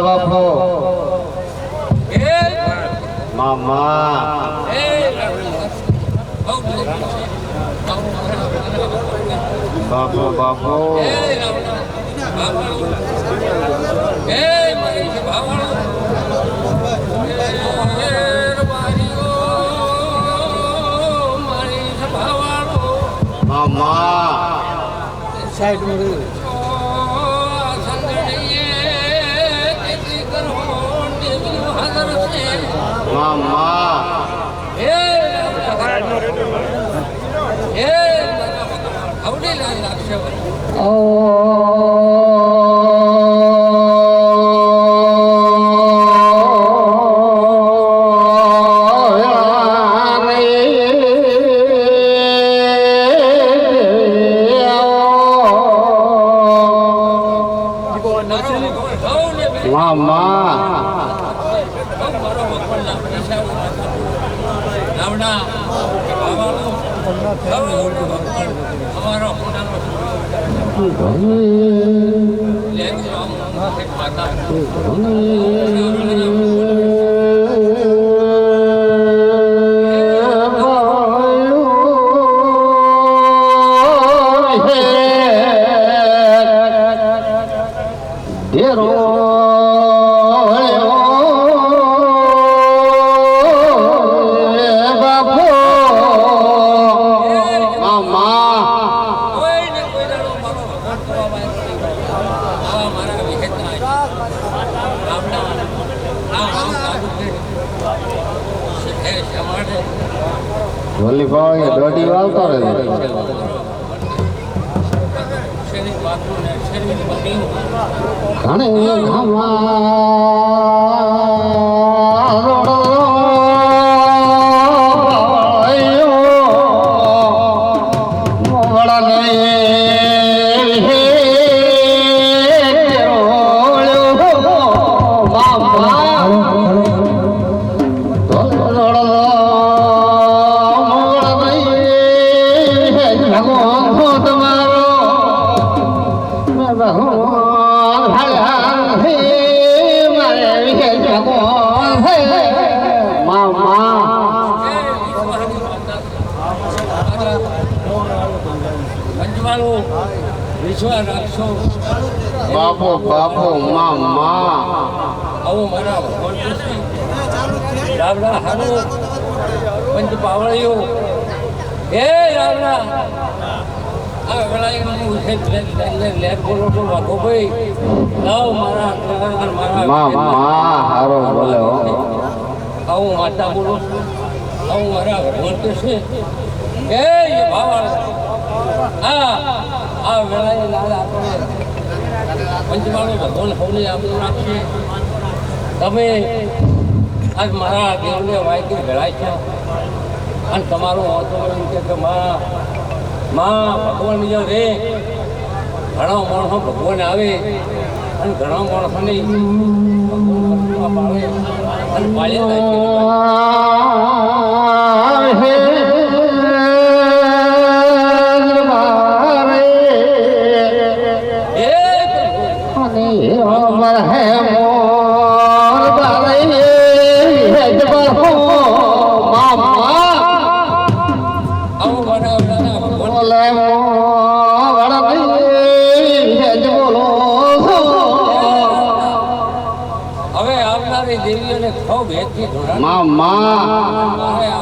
બાપુ મામા બાપુ બાપુ મામા સાઈડ મામા ભોલી ભાઈ દોડી વાળતો રહે ઘણે બાપુ બાપુ મામા આવો મારા રાવડા હારો પંચ પાવળીઓ એ રાવડા આ વેળાએ લેટ બોલો તો વાગો ભાઈ લાવ મારા મામા હારો બોલે આવો માતા બોલો આવો મારા ભગવાન છે એ ભાવાળ આ વેળાએ લાલ આપણે પંચમાળો ભગવાન સૌને આપણું રાખશે તમે આજ મારા દેવને વાયકી ભેળાય છે અને તમારું વાંચો એમ કે માં ભગવાન બીજો રે ઘણા માણસો ભગવાન આવે અને ઘણા માણસોને ભગવાન પાડે અને પાળ્યા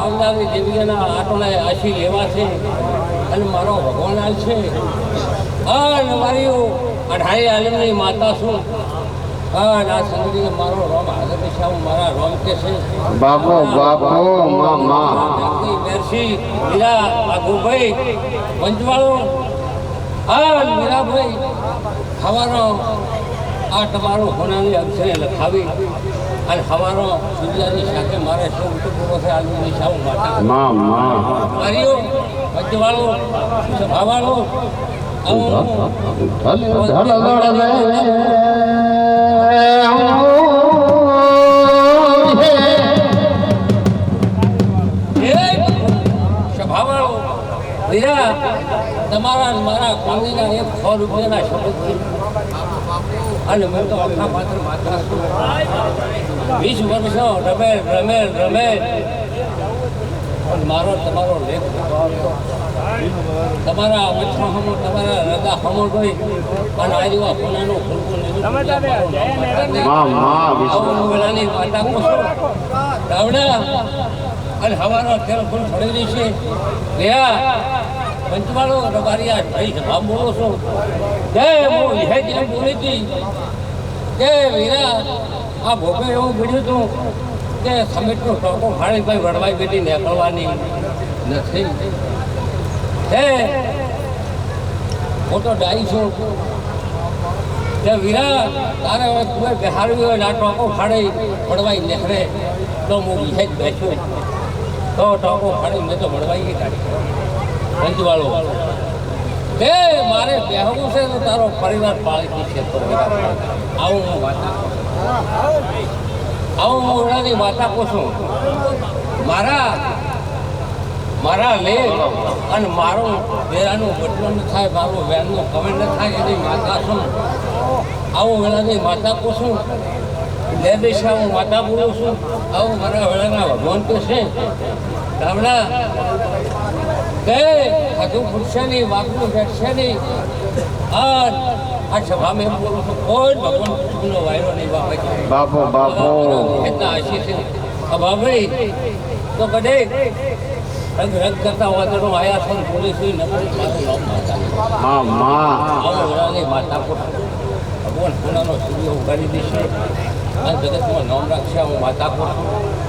આવનારી દેવીઓના આટોના આશી લેવા છે અને મારો ભગવાન હાલ છે અને મારી અઢાઈ આલમની માતા છું અને આ સંગીત મારો રોમ હાજર દિશા મારા રોમ કે છે બાપુ બાપુ મામા મેરસી મીરા આગુભાઈ પંચવાળો મીરાભાઈ હવાનો આ તમારું હોનાની અક્ષરે લખાવી અને હવાનો સૂર્યાની સાથે મારે શું પૂરો થાય આલુ નિશાઓ માટે મામા મારીઓ પંચવાળો સભાવાળો સભાવાળો વીરા તમારા મારા કોંગીના 100 રૂપિયાના શબ્દ અને મેં તો આખા પાત્ર માતા 20 વર્ષો રમે પણ મારો તમારો લેખ તમારા વચમાં હમો તમારા રદા હમો ગઈ અને આજવા કોનાનો ફૂલકું વેલાની માતા કોસો દાવડા અને હવાનો તેલ ફૂલ ફળેલી છે ગયા પંચવાળો રબારિયા ભાઈ સભા બોલો છો જય હું હે જેમ બોલી હતી કે વીરા આ ભોગે એવું બીડ્યું હતું કે સમિટનો ટોકો ફાડી ભાઈ વડવાઈ બેટી નીકળવાની નથી હે હું તો ડાઈ છું કે વીરા તારે હવે તું બેહાડવી હોય આ ટોકો ફાડી વડવાઈ નીકળે તો હું વિહે જ બેસ્યો તો ટોકો ફાડી મેં તો વડવાઈ કાઢી પંચવાળો કે મારે બેહવું છે તો તારો પરિવાર પાળી છે આવું હું વાતા આવું હું ઓળાની વાતા પૂછું મારા લેખ અને મારું વેરાનું બદલો ન થાય મારું વેરનું કમેન્ટ ન થાય એની માતા છું આવું વેળાની માતા પૂછું લે દિશા હું માતા બોલું છું આવું મારા વેળાના ભગવાન તો છે ગામડા કે હજુ પૂછશે નહીં વાગનું બેઠશે નહીં આ સભા મેં બોલું છું કોઈ ભગવાન કૃષ્ણનો વાયરો નહીં બાપો બાપો એટલા આશી છે ભાઈ તો કદે રંગ કરતા વાદળો આયા છે પોલીસ નકરી મારું નામ માતા આવો વેળાની માતા ભગવાન પૂનાનો સૂર્ય ઉગાડી દેશે આ જગતમાં નામ રાખશે હું માતા પુરુષ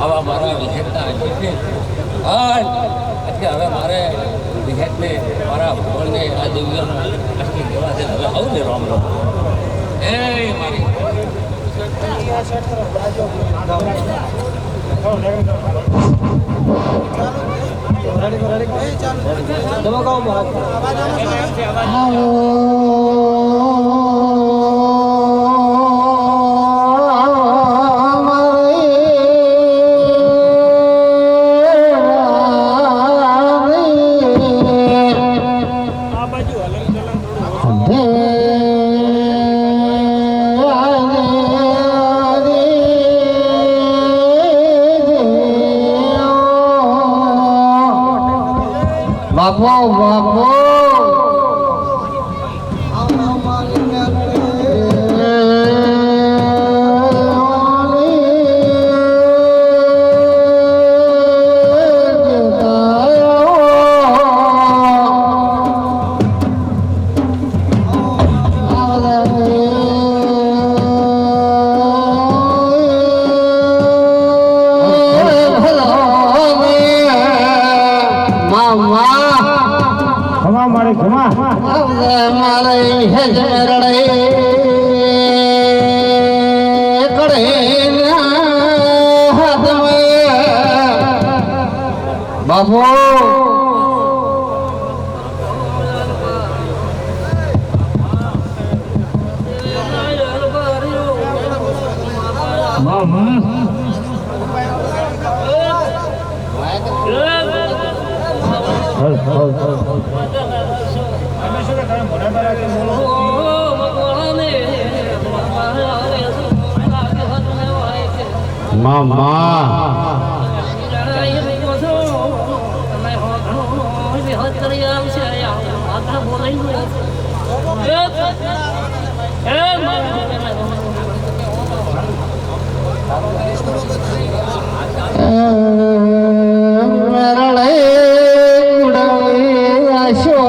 આવા મારા વિહેતના આશી છે હવે મારે વિહેતને મારા ભગવાનને આ દિવ્યનો આશી દેવા છે હવે આવું ને રામ રામ એ મારી બાપો બાપો બાપો મેરળે ઉડવે આશો